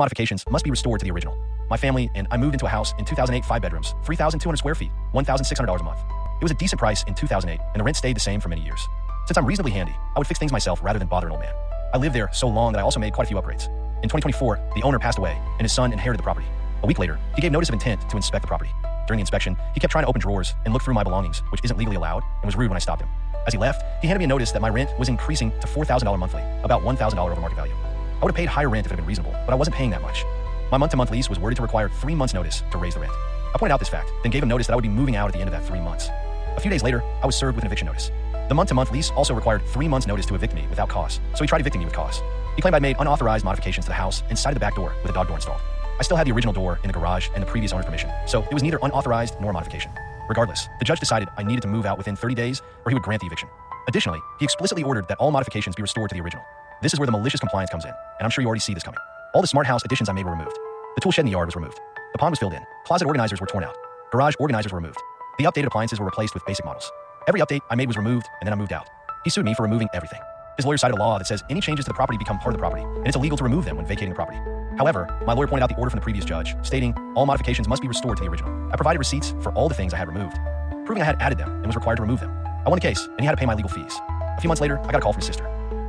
Modifications must be restored to the original. My family and I moved into a house in 2008, 5 bedrooms, 3,200 square feet, $1,600 a month. It was a decent price in 2008, and the rent stayed the same for many years. Since I'm reasonably handy, I would fix things myself rather than bother an old man. I lived there so long that I also made quite a few upgrades. In 2024, the owner passed away, and his son inherited the property. A week later, he gave notice of intent to inspect the property. During the inspection, he kept trying to open drawers and look through my belongings, which isn't legally allowed, and was rude when I stopped him. As he left, he handed me a notice that my rent was increasing to $4,000 monthly, about $1,000 over market value. I would have paid higher rent if it had been reasonable, but I wasn't paying that much. My month-to-month lease was worded to require 3 months' notice to raise the rent. I pointed out this fact, then gave him notice that I would be moving out at the end of that 3 months. A few days later, I was served with an eviction notice. The month-to-month lease also required 3 months' notice to evict me without cause, so he tried evicting me with cause. He claimed I'd made unauthorized modifications to the house and sided the back door with a dog door installed. I still had the original door in the garage and the previous owner's permission, so it was neither unauthorized nor modification. Regardless, the judge decided I needed to move out within 30 days or he would grant the eviction. Additionally, he explicitly ordered that all modifications be restored to the original. This is where the malicious compliance comes in, and I'm sure you already see this coming. All the smart house additions I made were removed. The tool shed in the yard was removed. The pond was filled in. Closet organizers were torn out. Garage organizers were removed. The updated appliances were replaced with basic models. Every update I made was removed, and then I moved out. He sued me for removing everything. His lawyer cited a law that says any changes to the property become part of the property, and it's illegal to remove them when vacating the property. However, my lawyer pointed out the order from the previous judge, stating all modifications must be restored to the original. I provided receipts for all the things I had removed, proving I had added them and was required to remove them. I won the case, and he had to pay my legal fees. A few months later, I got a call from his sister.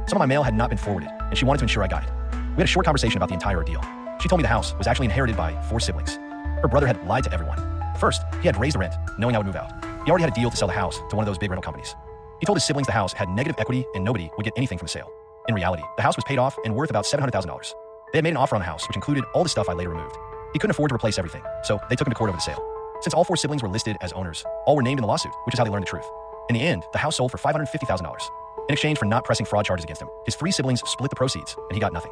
Some of my mail had not been forwarded, and she wanted to ensure I got it. We had a short conversation about the entire ordeal. She told me the house was actually inherited by 4 siblings. Her brother had lied to everyone. First, he had raised the rent, knowing I would move out. He already had a deal to sell the house to one of those big rental companies. He told his siblings the house had negative equity and nobody would get anything from the sale. In reality, the house was paid off and worth about $700,000. They had made an offer on the house, which included all the stuff I later removed. He couldn't afford to replace everything, so they took him to court over the sale. Since all 4 siblings were listed as owners, all were named in the lawsuit, which is how they learned the truth. In the end, the house sold for $550,000. In exchange for not pressing fraud charges against him, his 3 siblings split the proceeds, and he got nothing.